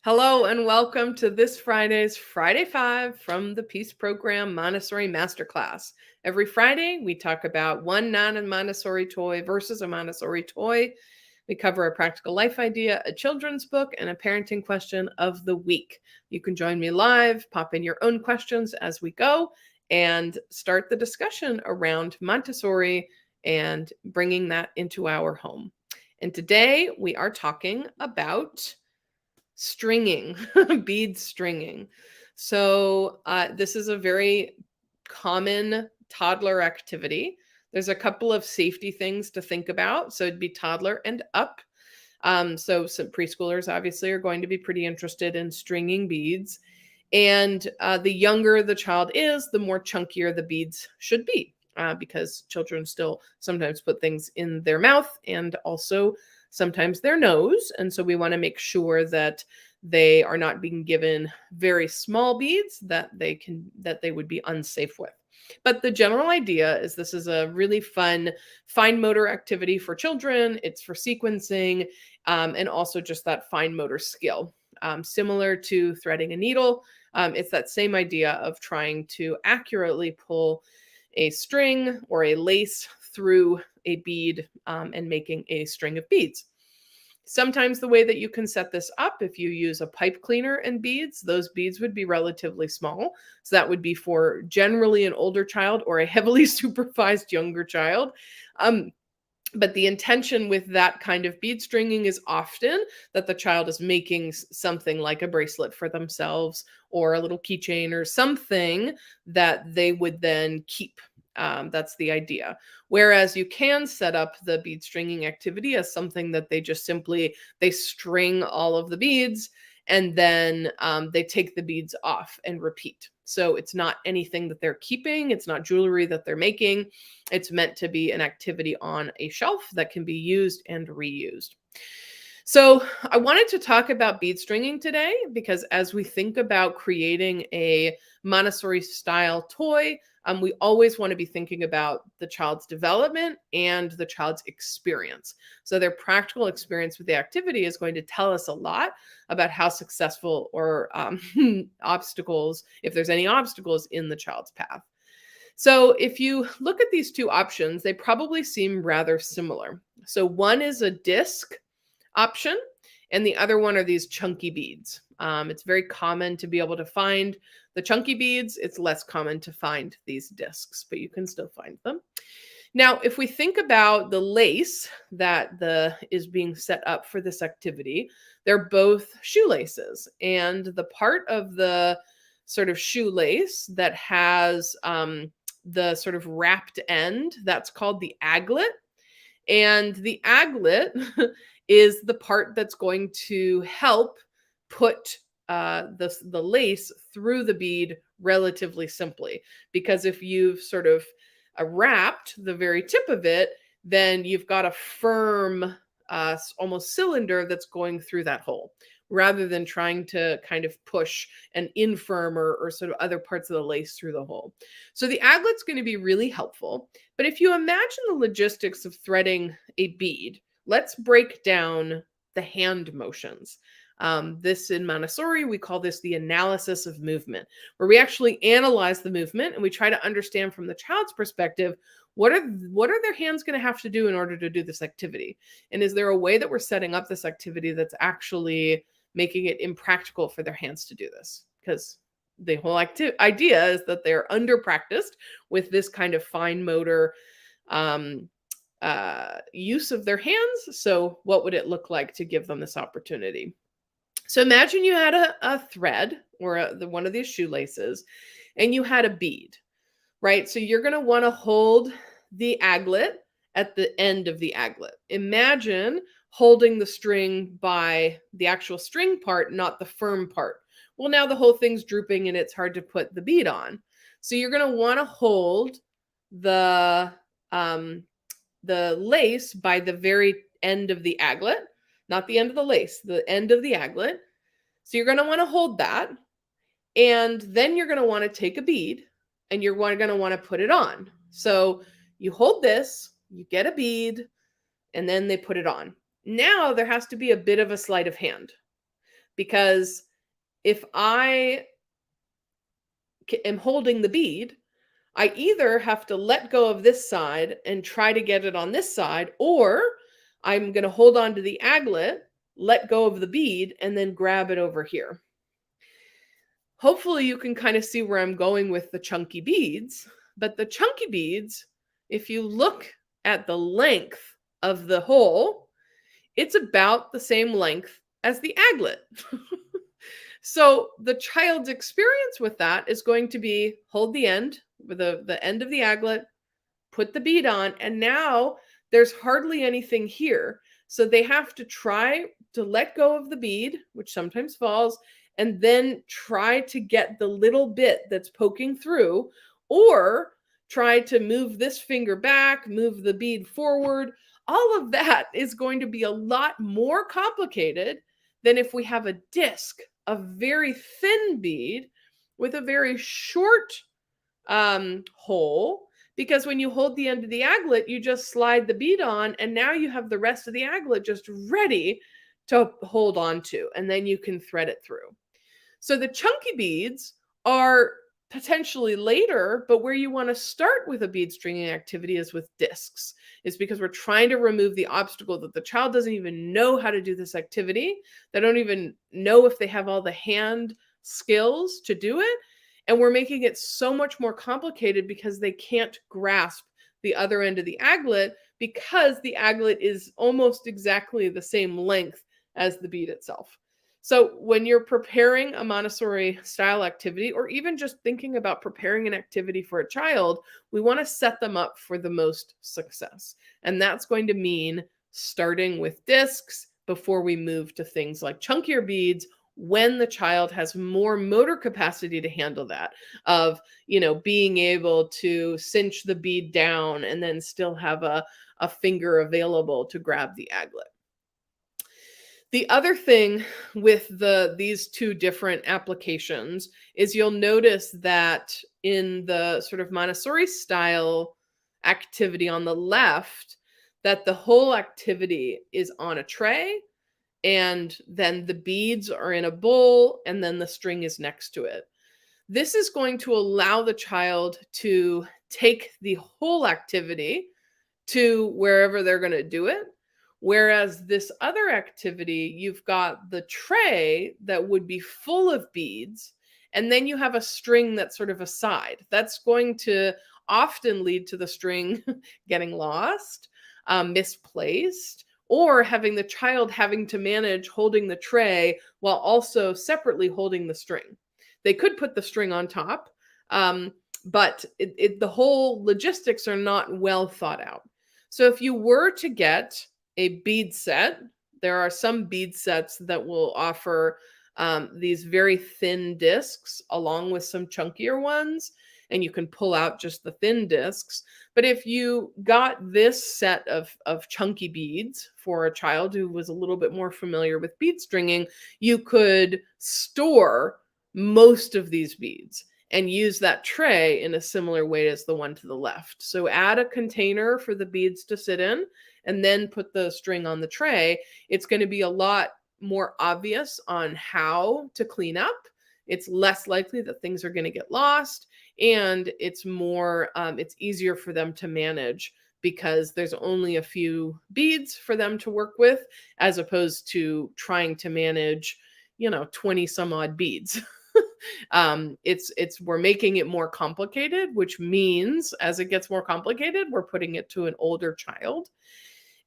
Hello and welcome to this Friday's Friday 5 from the Peace Program Montessori Masterclass. Every Friday, we talk about one non-Montessori toy versus a Montessori toy. We cover a practical life idea, a children's book, and a parenting question of the week. You can join me live, pop in your own questions as we go, and start the discussion around Montessori and bringing that into our home. And today, we are talking about stringing, bead stringing. So this is a very common toddler activity. There's a couple of safety things to think about. So it'd be toddler and up. So some preschoolers obviously are going to be pretty interested in stringing beads. And the younger the child is, the more chunkier the beads should be, because children still sometimes put things in their mouth and also sometimes their nose. And so we want to make sure that they are not being given very small beads that they would be unsafe with. But the general idea is this is a really fun fine motor activity for children. It's for sequencing, and also just that fine motor skill. Similar to threading a needle, it's that same idea of trying to accurately pull a string or a lace through a bead, and making a string of beads. Sometimes the way that you can set this up, if you use a pipe cleaner and beads, those beads would be relatively small. So that would be for generally an older child or a heavily supervised younger child. But the intention with that kind of bead stringing is often that the child is making something like a bracelet for themselves or a little keychain or something that they would then keep. That's the idea. Whereas you can set up the bead stringing activity as something that they just simply, they string all of the beads and then they take the beads off and repeat. So it's not anything that they're keeping. It's not jewelry that they're making. It's meant to be an activity on a shelf that can be used and reused. So I wanted to talk about bead stringing today because as we think about creating a Montessori style toy, we always want to be thinking about the child's development and the child's experience. So their practical experience with the activity is going to tell us a lot about how successful or obstacles, if there's any obstacles in the child's path. So if you look at these two options, they probably seem rather similar. So one is a disc option, and the other one are these chunky beads. It's very common to be able to find the chunky beads. It's less common to find these discs, but you can still find them. Now, if we think about the lace that is being set up for this activity, they're both shoelaces, and the part of the sort of shoelace that has the sort of wrapped end, that's called the aglet. And the aglet is the part that's going to help put the lace through the bead relatively simply. Because if you've sort of wrapped the very tip of it, then you've got a firm, almost cylinder that's going through that hole, rather than trying to kind of push an infirm or sort of other parts of the lace through the hole. So the aglet's going to be really helpful. But if you imagine the logistics of threading a bead, let's break down the hand motions. This in Montessori, we call this the analysis of movement, where we actually analyze the movement and we try to understand from the child's perspective, what are their hands going to have to do in order to do this activity? And is there a way that we're setting up this activity that's actually making it impractical for their hands to do this? Because the whole idea is that they're under practiced with this kind of fine motor use of their hands. So what would it look like to give them this opportunity? So imagine you had a thread or one of these shoelaces and you had a bead, right? So you're going to want to hold the aglet at the end of the aglet. Imagine holding the string by the actual string part, not the firm part. Well, now the whole thing's drooping and it's hard to put the bead on. So you're going to want to hold the lace by the very end of the aglet, not the end of the lace, the end of the aglet. So you're going to want to hold that. And then you're going to want to take a bead and you're going to want to put it on. So you hold this, you get a bead, and then they put it on. Now there has to be a bit of a sleight of hand because if I am holding the bead, I either have to let go of this side and try to get it on this side, or I'm going to hold on to the aglet, let go of the bead, and then grab it over here. Hopefully you can kind of see where I'm going with the chunky beads, but the chunky beads, if you look at the length of the hole, it's about the same length as the aglet. So the child's experience with that is going to be hold the end with the end of the aglet, put the bead on, and now there's hardly anything here. So they have to try to let go of the bead, which sometimes falls, and then try to get the little bit that's poking through, or try to move this finger back, move the bead forward. All of that is going to be a lot more complicated than if we have a disc, a very thin bead with a very short hole, because when you hold the end of the aglet, you just slide the bead on, and now you have the rest of the aglet just ready to hold on to, and then you can thread it through. So the chunky beads are potentially later, but where you want to start with a bead stringing activity is with discs. It's because we're trying to remove the obstacle that the child doesn't even know how to do this activity. They don't even know if they have all the hand skills to do it. And we're making it so much more complicated because they can't grasp the other end of the aglet, because the aglet is almost exactly the same length as the bead itself. So when you're preparing a Montessori style activity, or even just thinking about preparing an activity for a child, we want to set them up for the most success. And that's going to mean starting with discs before we move to things like chunkier beads, when the child has more motor capacity to handle that, of, being able to cinch the bead down and then still have a finger available to grab the aglet. The other thing with these two different applications is you'll notice that in the sort of Montessori style activity on the left, that the whole activity is on a tray, and then the beads are in a bowl, and then the string is next to it. This is going to allow the child to take the whole activity to wherever they're going to do it. Whereas this other activity, you've got the tray that would be full of beads, and then you have a string that's sort of aside. That's going to often lead to the string getting lost, misplaced, or having the child having to manage holding the tray while also separately holding the string. They could put the string on top, but the whole logistics are not well thought out. So if you were to get a bead set, there are some bead sets that will offer these very thin discs along with some chunkier ones, and you can pull out just the thin discs. But if you got this set of chunky beads for a child who was a little bit more familiar with bead stringing, you could store most of these beads and use that tray in a similar way as the one to the left. So add a container for the beads to sit in, and then put the string on the tray. It's going to be a lot more obvious on how to clean up. It's less likely that things are going to get lost, and it's easier for them to manage because there's only a few beads for them to work with, as opposed to trying to manage, 20 some odd beads. We're making it more complicated, which means as it gets more complicated, we're putting it to an older child.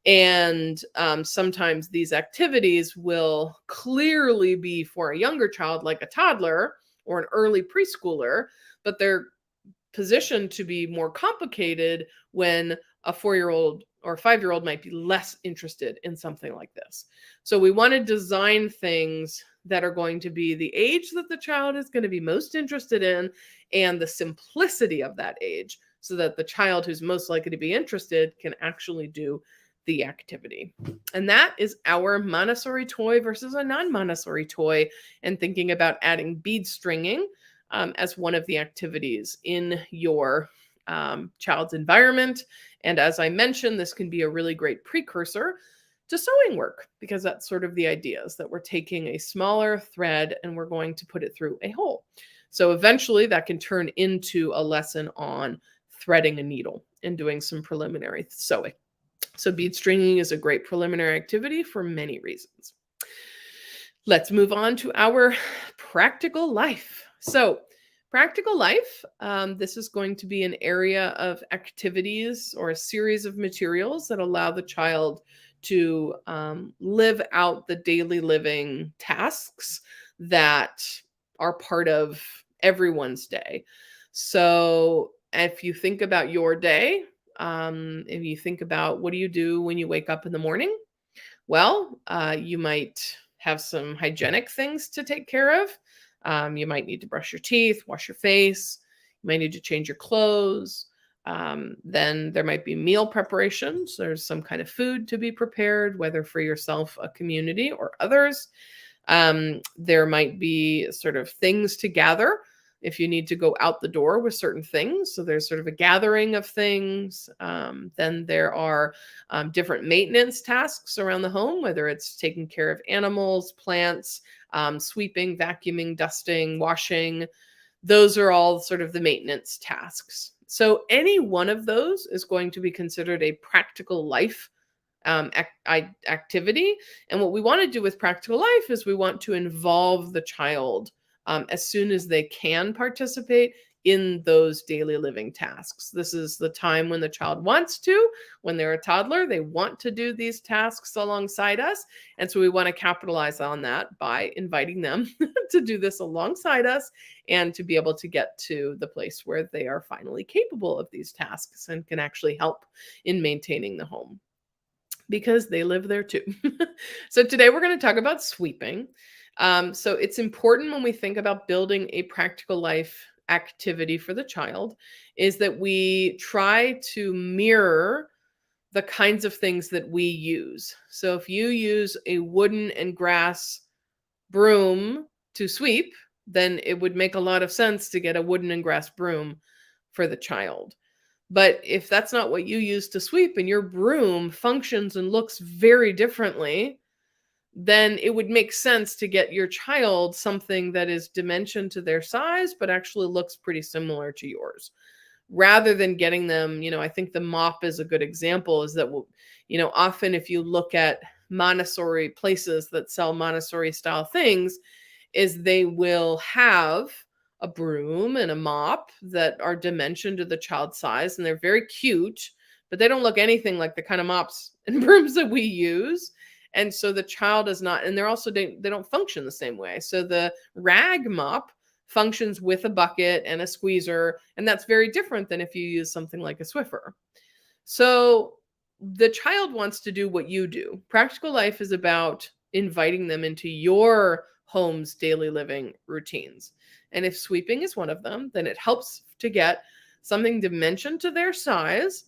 And sometimes these activities will clearly be for a younger child, like a toddler or an early preschooler, but they're positioned to be more complicated when a 4-year-old or 5-year-old might be less interested in something like this. So we want to design things that are going to be the age that the child is going to be most interested in, and the simplicity of that age, so that the child who's most likely to be interested can actually do the activity. And that is our Montessori toy versus a non-Montessori toy, and thinking about adding bead stringing as one of the activities in your child's environment. And as I mentioned, this can be a really great precursor to sewing work, because that's sort of the idea, is that we're taking a smaller thread and we're going to put it through a hole. So eventually that can turn into a lesson on threading a needle and doing some preliminary sewing. So bead stringing is a great preliminary activity for many reasons. Let's move on to our practical life. So practical life, this is going to be an area of activities or a series of materials that allow the child to live out the daily living tasks that are part of everyone's day. So if you think about your day, if you think about what do you do when you wake up in the morning, well, you might have some hygienic things to take care of. You might need to brush your teeth, wash your face. You might need to change your clothes. Then there might be meal preparations. There's some kind of food to be prepared, whether for yourself, a community, or others. There might be sort of things to gather if you need to go out the door with certain things. So there's sort of a gathering of things. Then there are different maintenance tasks around the home, whether it's taking care of animals, plants, sweeping, vacuuming, dusting, washing. Those are all sort of the maintenance tasks. So any one of those is going to be considered a practical life activity. And what we want to do with practical life is we want to involve the child as soon as they can participate in those daily living tasks. This is the time when the child wants to. When they're a toddler, they want to do these tasks alongside us. And so we want to capitalize on that by inviting them to do this alongside us and to be able to get to the place where they are finally capable of these tasks and can actually help in maintaining the home, because they live there too. So today we're going to talk about sweeping. So it's important when we think about building a practical life activity for the child is that we try to mirror the kinds of things that we use. So if you use a wooden and grass broom to sweep, then it would make a lot of sense to get a wooden and grass broom for the child. But if that's not what you use to sweep and your broom functions and looks very differently, then it would make sense to get your child something that is dimensioned to their size, but actually looks pretty similar to yours. Rather than getting them, I think the mop is a good example, is that, often if you look at Montessori places that sell Montessori style things, is they will have a broom and a mop that are dimensioned to the child's size, and they're very cute, but they don't look anything like the kind of mops and brooms that we use. And so the child is not, and they don't function the same way. So the rag mop functions with a bucket and a squeezer, and that's very different than if you use something like a Swiffer. So the child wants to do what you do. Practical life is about inviting them into your home's daily living routines. And if sweeping is one of them, then it helps to get something dimensioned to their size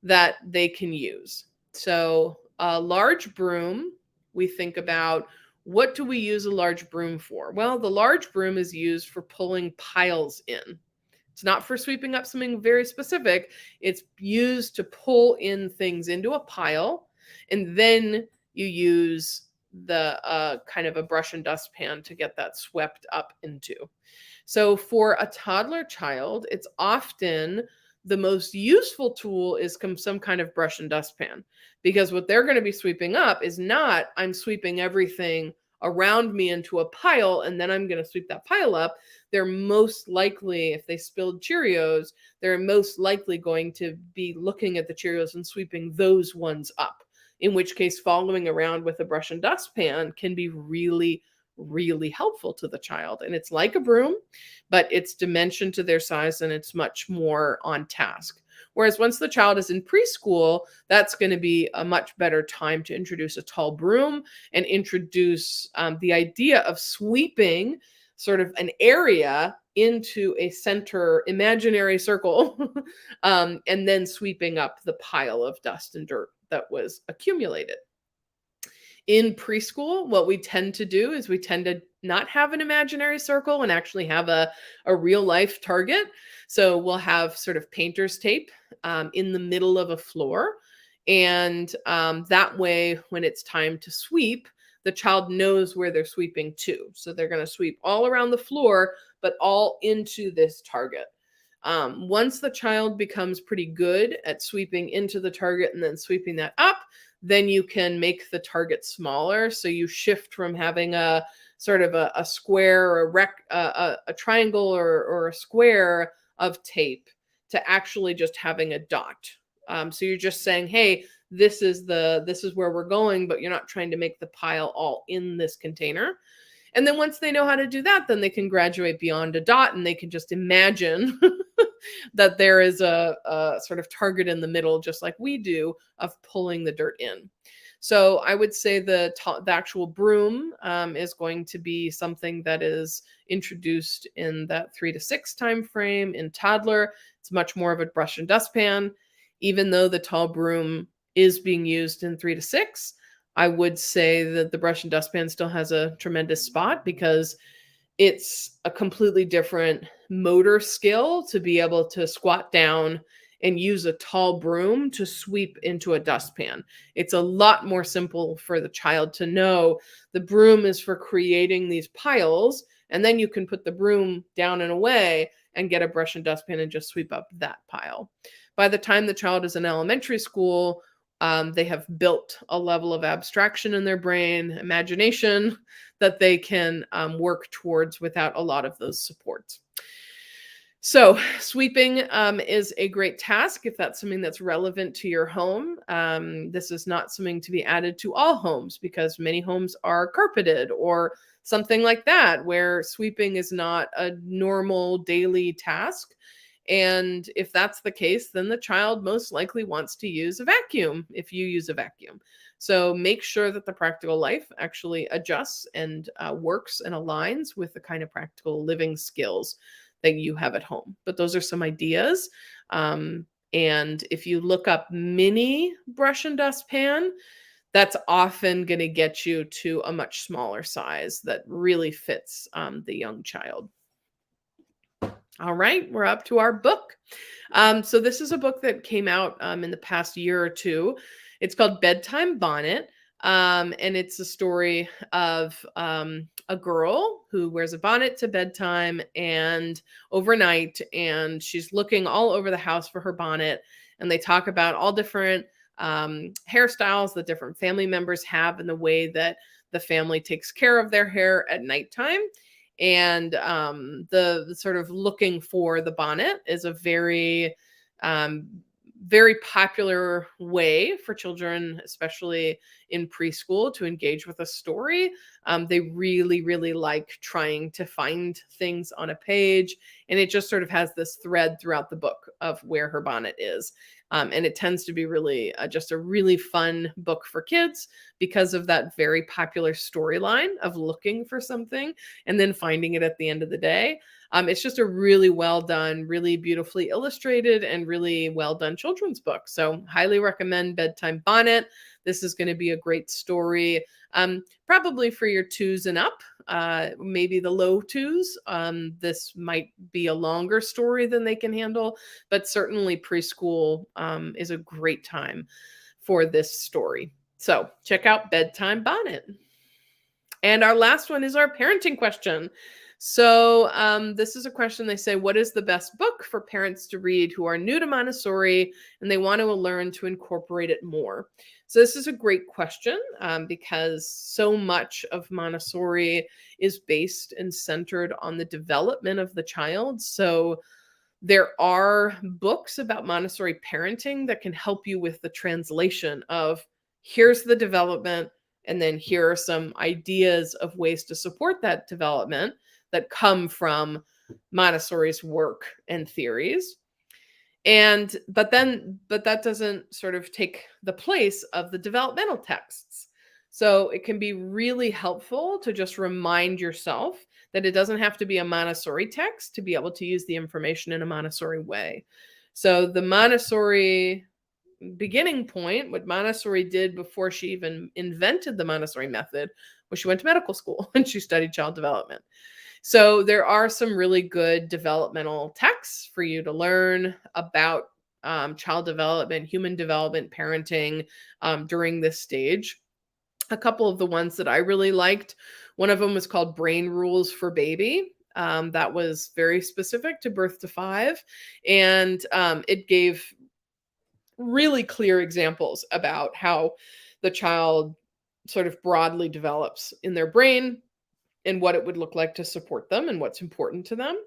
that they can use. So a large broom, we think about, what do we use a large broom for? Well, the large broom is used for pulling piles in. It's not for sweeping up something very specific. It's used to pull in things into a pile, and then you use the kind of a brush and dustpan to get that swept up into. So for a toddler child, it's often the most useful tool is some kind of brush and dustpan, because what they're going to be sweeping up is not, I'm sweeping everything around me into a pile and then I'm going to sweep that pile up. They're most likely, if they spilled Cheerios, they're most likely going to be looking at the Cheerios and sweeping those ones up, in which case following around with a brush and dustpan can be really, really helpful to the child. And it's like a broom, but it's dimensioned to their size and it's much more on task. Whereas once the child is in preschool, that's going to be a much better time to introduce a tall broom and introduce the idea of sweeping sort of an area into a center imaginary circle and then sweeping up the pile of dust and dirt that was accumulated. In preschool, what we tend to do is we tend to not have an imaginary circle and actually have a real life target. So we'll have sort of painter's tape in the middle of a floor. And that way, when it's time to sweep, the child knows where they're sweeping to. So they're going to sweep all around the floor, but all into this target. Once the child becomes pretty good at sweeping into the target and then sweeping that up, then you can make the target smaller. So you shift from having a sort of a square or a triangle or a square of tape to actually just having a dot. So you're just saying, hey, this is where we're going, but you're not trying to make the pile all in this container. And then once they know how to do that, then they can graduate beyond a dot and they can just imagine that there is a sort of target in the middle, just like we do, of pulling the dirt in. So I would say the actual broom is going to be something that is introduced in that 3 to 6 time frame. In toddler, it's much more of a brush and dustpan. Even though the tall broom is being used in 3 to 6, I would say that the brush and dustpan still has a tremendous spot because it's a completely different motor skill to be able to squat down and use a tall broom to sweep into a dustpan. It's a lot more simple for the child to know the broom is for creating these piles, and then you can put the broom down and away and get a brush and dustpan and just sweep up that pile. By the time the child is in elementary school, they have built a level of abstraction in their brain, imagination, that they can work towards without a lot of those supports. So sweeping is a great task if that's something that's relevant to your home. This is not something to be added to all homes because many homes are carpeted or something like that, where sweeping is not a normal daily task. And if that's the case, then the child most likely wants to use a vacuum if you use a vacuum. So make sure that the practical life actually adjusts and works and aligns with the kind of practical living skills that you have at home. But those are some ideas. And if you look up mini brush and dustpan, that's often going to get you to a much smaller size that really fits the young child. All right, we're up to our book. So this is a book that came out in the past year or two. It's called Bedtime Bonnet. And it's a story of a girl who wears a bonnet to bedtime and overnight, and she's looking all over the house for her bonnet. And they talk about all different hairstyles that different family members have and the way that the family takes care of their hair at nighttime. And the sort of looking for the bonnet is a um, very popular way for children, especially in preschool, to engage with a story. They really, really like trying to find things on a page. And it just sort of has this thread throughout the book of where her bonnet is. And it tends to be really just a really fun book for kids because of that very popular storyline of looking for something and then finding it at the end of the day. It's just a really well done, really beautifully illustrated, and really well done children's book. So highly recommend Bedtime Bonnet. This is going to be a great story, probably for your 2s and up, maybe the low 2s. This might be a longer story than they can handle, but certainly preschool is a great time for this story. So check out Bedtime Bonnet. And our last one is our parenting question. So this is a question. They say, what is the best book for parents to read who are new to Montessori and they want to learn to incorporate it more? So this is a great question because so much of Montessori is based and centered on the development of the child. So there are books about Montessori parenting that can help you with the translation of here's the development, and then here are some ideas of ways to support that development that come from Montessori's work and theories. But that doesn't sort of take the place of the developmental texts. So it can be really helpful to just remind yourself that it doesn't have to be a Montessori text to be able to use the information in a Montessori way. So the Montessori beginning point, what Montessori did before she even invented the Montessori method, was she went to medical school and she studied child development. So there are some really good developmental texts for you to learn about child development, human development, parenting during this stage. A couple of the ones that I really liked, one of them was called Brain Rules for Baby. That was very specific to birth to 5. And it gave really clear examples about how the child sort of broadly develops in their brain and what it would look like to support them and what's important to them.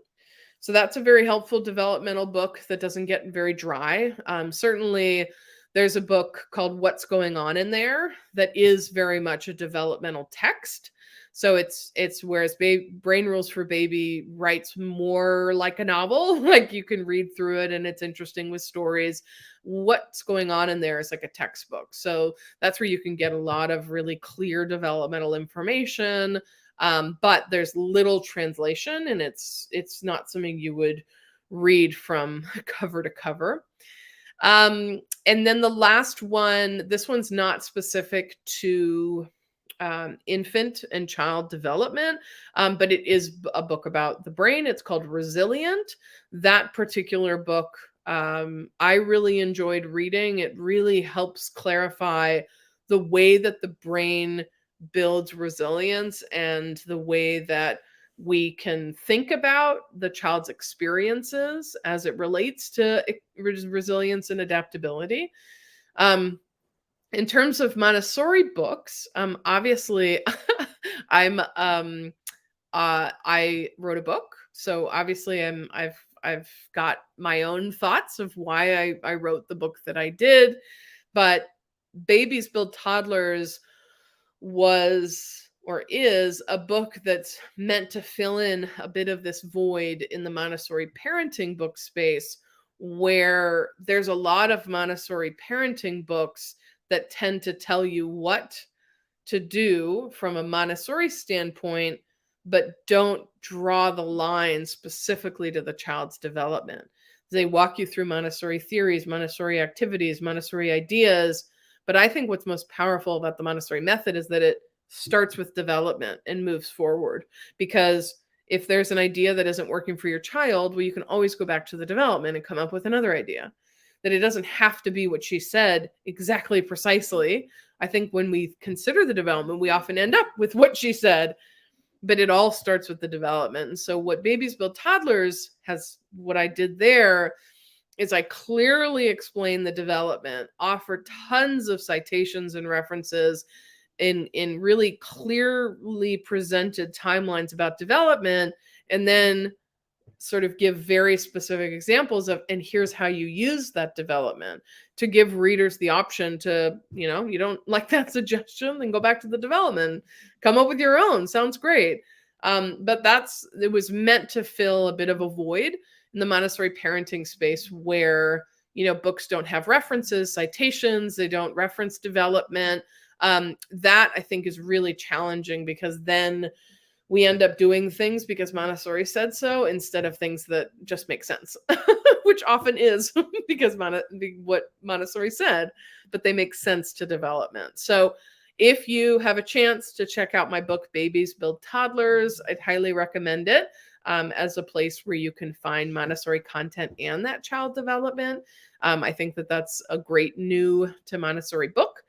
So that's a very helpful developmental book that doesn't get very dry. Certainly, there's a book called What's Going On in There that is very much a developmental text. So it's whereas Brain Rules for Baby writes more like a novel, like you can read through it and it's interesting with stories. What's Going On in There is like a textbook. So that's where you can get a lot of really clear developmental information. But there's little translation, and it's not something you would read from cover to cover. And then the last one, this one's not specific to infant and child development, but it is a book about the brain. It's called Resilient. That particular book, I really enjoyed reading. It really helps clarify the way that the brain builds resilience and the way that we can think about the child's experiences as it relates to resilience and adaptability. Um, in terms of Montessori books, obviously, I wrote a book, so obviously I've got my own thoughts of why I wrote the book that I did, but Babies Build Toddlers was or is a book that's meant to fill in a bit of this void in the Montessori parenting book space, where there's a lot of Montessori parenting books that tend to tell you what to do from a Montessori standpoint, but don't draw the line specifically to the child's development. They walk you through Montessori theories, Montessori activities, Montessori ideas. But I think what's most powerful about the Montessori method is that it starts with development and moves forward. Because if there's an idea that isn't working for your child, well, you can always go back to the development and come up with another idea. That it doesn't have to be what she said exactly precisely. I think when we consider the development, we often end up with what she said, but it all starts with the development. And so what Babies Build Toddlers has, what I did there is I clearly explain the development, offer tons of citations and references in really clearly presented timelines about development, and then sort of give very specific examples of, and here's how you use that development to give readers the option to, you don't like that suggestion, then go back to the development, come up with your own. Sounds great. But it was meant to fill a bit of a void in the Montessori parenting space where, books don't have references, citations, they don't reference development. That I think is really challenging, because then we end up doing things because Montessori said so instead of things that just make sense, which often is because what Montessori said, but they make sense to development. So if you have a chance to check out my book, Babies Build Toddlers, I'd highly recommend it as a place where you can find Montessori content and that child development. I think that that's a great new to Montessori book.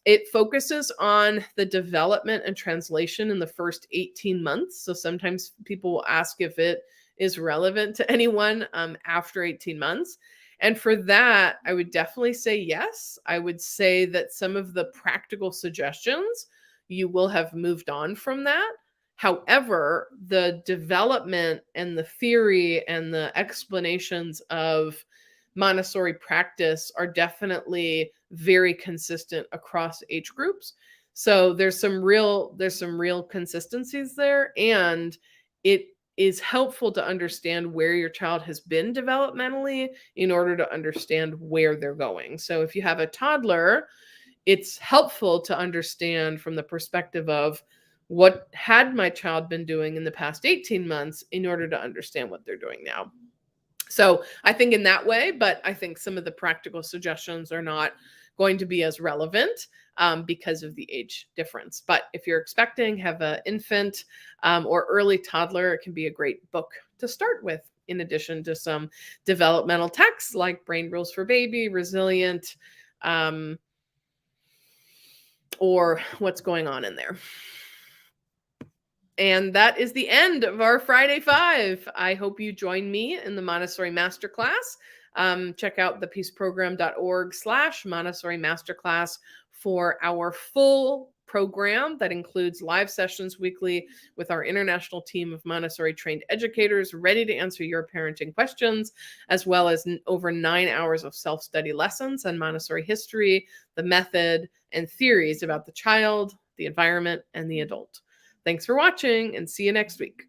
It focuses on the development and translation in the first 18 months. So sometimes people will ask if it is relevant to anyone after 18 months. And for that, I would definitely say yes. I would say that some of the practical suggestions, you will have moved on from that. However, the development and the theory and the explanations of Montessori practice are definitely very consistent across age groups. So there's some real consistencies there, and it is helpful to understand where your child has been developmentally in order to understand where they're going. So if you have a toddler, it's helpful to understand from the perspective of what had my child been doing in the past 18 months in order to understand what they're doing now. So I think in that way, but I think some of the practical suggestions are not going to be as relevant because of the age difference. But if you're expecting, have an infant or early toddler, it can be a great book to start with. in addition to some developmental texts like Brain Rules for Baby, Resilient, or What's Going On in There. And that is the end of our Friday Five. I hope you join me in the Montessori Masterclass. Check out thepeaceprogram.org/Montessori Masterclass for our full program that includes live sessions weekly with our international team of Montessori trained educators ready to answer your parenting questions, as well as over 9 hours of self-study lessons on Montessori history, the method, and theories about the child, the environment, and the adult. Thanks for watching, and see you next week.